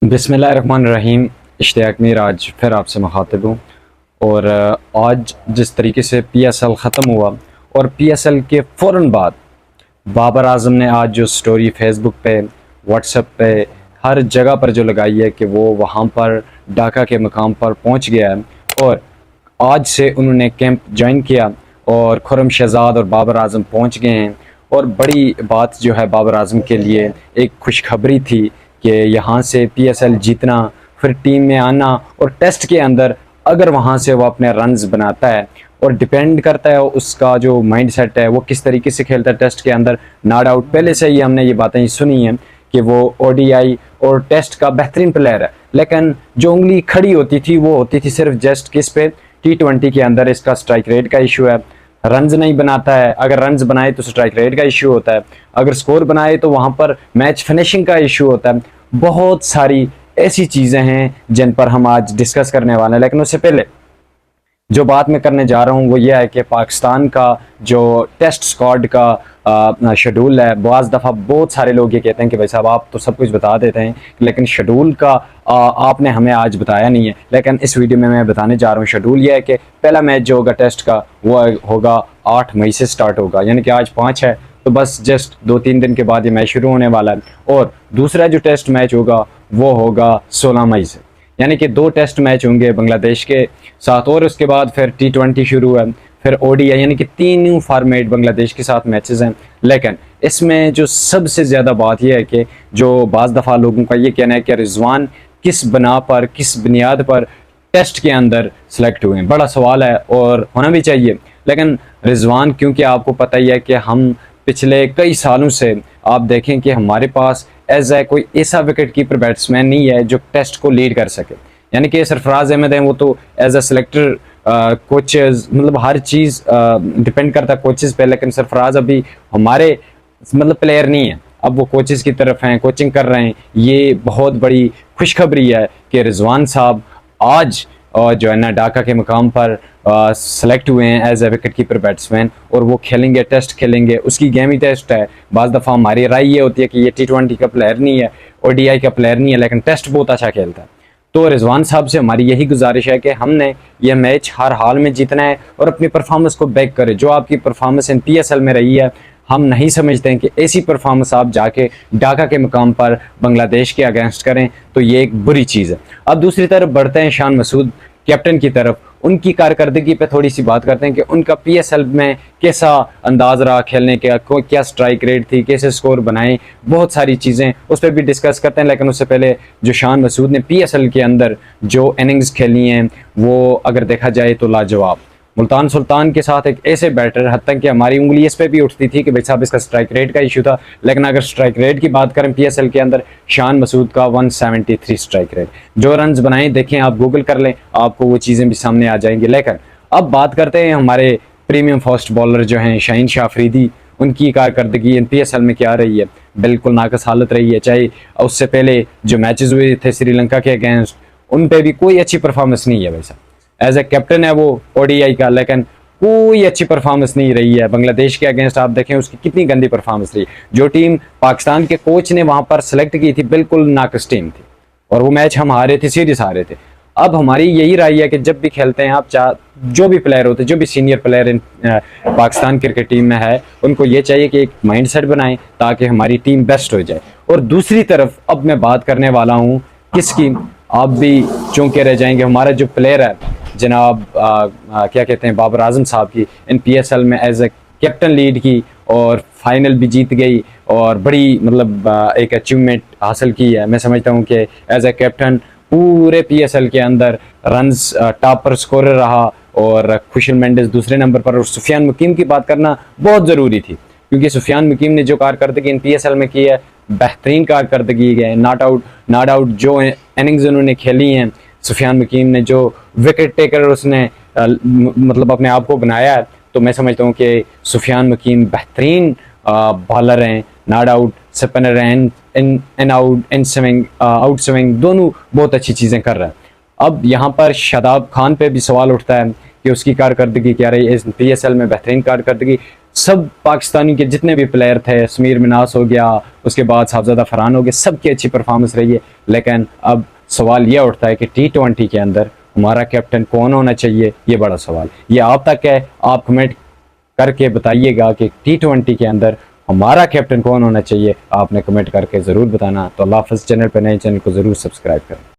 बिस्मिल्लाहिर्रहमानिर्रहीम। इश्तियाक मीर आज फिर आपसे मुखातिब हूँ। और आज जिस तरीके से PSL ख़त्म हुआ और PSL के फ़ौरन बाद बाबर आज़म ने आज जो स्टोरी फेसबुक पे, व्हाट्सएप पे, हर जगह पर जो लगाई है कि वो वहाँ पर ढाका के मकाम पर पहुँच गया है और आज से उन्होंने कैंप ज्वाइन किया और खुर्रम शहजाद और बाबर आज़म पहुँच गए हैं। और बड़ी बात जो है बाबर आज़म के लिए एक खुशखबरी थी कि यहाँ से PSL जीतना, फिर टीम में आना और टेस्ट के अंदर अगर वहाँ से वो अपने रन्स बनाता है और डिपेंड करता है उसका जो माइंड सेट है वो किस तरीके से खेलता है टेस्ट के अंदर। नॉट आउट पहले से ही हमने ये बातें सुनी हैं कि वो ODI और टेस्ट का बेहतरीन प्लेयर है, लेकिन जो उंगली खड़ी होती थी वो होती थी सिर्फ जस्ट किस पे, T20 के अंदर इसका स्ट्राइक रेट का इशू है। रन्स नहीं बनाता है, अगर रन्स बनाए तो स्ट्राइक रेट का इशू होता है, अगर स्कोर बनाए तो वहाँ पर मैच फिनिशिंग का इशू होता है। बहुत सारी ऐसी चीज़ें हैं जिन पर हम आज डिस्कस करने वाले हैं, लेकिन उससे पहले जो बात मैं करने जा रहा हूँ वो ये है कि पाकिस्तान का जो टेस्ट स्क्वाड का शेड्यूल है, बाज़ दफ़ा बहुत सारे लोग ये कहते हैं कि भाई साहब आप तो सब कुछ बता देते हैं लेकिन शेड्यूल का आपने हमें आज बताया नहीं है। लेकिन इस वीडियो में मैं बताने जा रहा हूँ शेड्यूल ये है कि पहला मैच जो होगा टेस्ट का वो होगा 8 मई से स्टार्ट होगा, यानी कि आज 5 है तो बस जस्ट 2-3 दिन के बाद ये मैच शुरू होने वाला है। और दूसरा जो टेस्ट मैच होगा वो होगा 16 मई से, यानी कि 2 टेस्ट मैच होंगे बांग्लादेश के साथ और उसके बाद फिर T20 शुरू है, फिर ODI, यानी कि 3 न्यू फॉर्मेट बांग्लादेश के साथ मैचेस हैं। लेकिन इसमें जो सबसे ज़्यादा बात यह है कि जो बाज़ दफ़ा लोगों का ये कहना है कि रिजवान किस बना पर, किस बुनियाद पर टेस्ट के अंदर सेलेक्ट हुए हैं, बड़ा सवाल है और होना भी चाहिए। लेकिन रिजवान, क्योंकि आपको पता ही है कि हम पिछले कई सालों से आप देखें कि हमारे पास एज ए कोई ऐसा विकेट कीपर बैट्समैन नहीं है जो टेस्ट को लीड कर सके, यानी कि सरफराज अहमद हैं वो तो एज ए सिलेक्टर कोचेस, मतलब हर चीज़ डिपेंड करता है कोचेस पे, लेकिन सरफराज अभी हमारे मतलब प्लेयर नहीं है, अब वो कोचेस की तरफ हैं, कोचिंग कर रहे हैं। ये बहुत बड़ी खुशखबरी है कि रिजवान साहब आज जो है ना ढाका के मकाम पर सेलेक्ट हुए हैं as a wicket keeper batsman और वो खेलेंगे, टेस्ट खेलेंगे। उसकी गेम ही टेस्ट है। बाज़ दफ़ा हमारी राय ये होती है कि ये T20 का प्लेयर नहीं है, ODI का प्लेयर नहीं है, लेकिन टेस्ट बहुत अच्छा खेलता है। तो रिजवान साहब से हमारी यही गुजारिश है कि हमने यह मैच हर हाल में जीतना है और अपनी परफॉर्मेंस को बैक करें। जो आपकी परफॉर्मेंस इन PSL में रही है, हम नहीं समझते हैं कि ऐसी परफॉर्मेंस आप जाके ढाका के मुकाम पर बांग्लादेश के अगेंस्ट करें, तो ये एक बुरी चीज़ है। अब दूसरी तरफ बढ़ते हैं शान मसूद कैप्टन की तरफ, उनकी कारकर्दगी पे थोड़ी सी बात करते हैं कि उनका PSL में कैसा अंदाज रहा खेलने का, क्या स्ट्राइक रेट थी, कैसे स्कोर बनाए, बहुत सारी चीज़ें उस पर भी डिस्कस करते हैं। लेकिन उससे पहले जो शान मसूद ने PSL के अंदर जो इनिंग्स खेली हैं वो अगर देखा जाए तो लाजवाब। मुल्तान सुल्तान के साथ एक ऐसे बैटर, हद तक कि हमारी उंगली इस पर भी उठती थी कि भाई साहब इसका स्ट्राइक रेट का इशू था, लेकिन अगर स्ट्राइक रेट की बात करें PSL के अंदर शान मसूद का 173 स्ट्राइक रेट, जो रन्स बनाए देखें आप गूगल कर लें, आपको वो चीज़ें भी सामने आ जाएंगी। लेकिन अब बात करते हैं हमारे प्रीमियम फास्ट बॉलर जो हैं शाहीन शाह अफरीदी, उनकी कारकर्दगी इन PSL में क्या रही है? बिल्कुल नाकस हालत रही है। चाहे उससे पहले जो मैचेस हुए थे श्रीलंका के अगेंस्ट, उन पर भी कोई अच्छी परफॉर्मेंस नहीं है भाई साहब। एज ए कैप्टन है वो ODI का, लेकिन कोई अच्छी परफॉर्मेंस नहीं रही है। बांग्लादेश के अगेंस्ट आप देखें उसकी कितनी गंदी परफॉर्मेंस रही। जो टीम पाकिस्तान के कोच ने वहां पर सेलेक्ट की थी बिल्कुल नाकस टीम थी और वो मैच हम हारे थे, सीरीज हारे थे। अब हमारी यही राय है कि जब भी खेलते हैं आप, जो भी प्लेयर होते हैं, जो भी senior player in Pakistan cricket team में है, उनको ये चाहिए कि एक माइंड सेट बनाएं ताकि हमारी टीम बेस्ट हो जाए। और दूसरी तरफ अब मैं बात करने वाला हूँ किसकी, आप भी चौंके रह जाएंगे, हमारा जो प्लेयर है जनाब क्या कहते हैं बाबर आजम साहब की, इन PSL में एज ए कैप्टन लीड की और फाइनल भी जीत गई और बड़ी मतलब एक अचीवमेंट हासिल की है। मैं समझता हूँ कि एज ए कैप्टन पूरे PSL के अंदर रन्स टॉप पर स्कोरर रहा और खुशल मेंडिस दूसरे नंबर पर। और सुफियान मुकीम की बात करना बहुत ज़रूरी थी क्योंकि सुफियान मुकीम ने जो कारकर्दगी इन PSL में की है, बेहतरीन कारकर्दगी है। नॉट आउट जो इनिंग्स उन्होंने खेली हैं, सुफियान मुकीम ने जो विकेट टेकर उसने मतलब अपने आप को बनाया है, तो मैं समझता हूँ कि सुफियान मुकीम बेहतरीन बॉलर हैं। नॉट आउट स्पिनर हैं, in out, in swing, out swing, दोनों बहुत अच्छी चीज़ें कर रहे हैं। अब यहाँ पर शादाब खान पे भी सवाल उठता है कि उसकी कारकर्दगी क्या रही है इस PSL में, बेहतरीन कारकर्दगी। सब पाकिस्तानी के जितने भी प्लेयर थे, समीर मिनास हो गया, उसके बाद साहबजादा फरहान हो गया, सबकी अच्छी परफॉर्मेंस रही है। लेकिन अब सवाल यह उठता है कि T20 के अंदर हमारा कैप्टन कौन होना चाहिए, ये बड़ा सवाल। ये आप तक है, आप कमेंट करके बताइएगा कि T20 के अंदर हमारा कैप्टन कौन होना चाहिए। आपने कमेंट करके ज़रूर बताना। तो अल्लाह हाफ़िज़। चैनल पर नए, चैनल को ज़रूर सब्सक्राइब करें।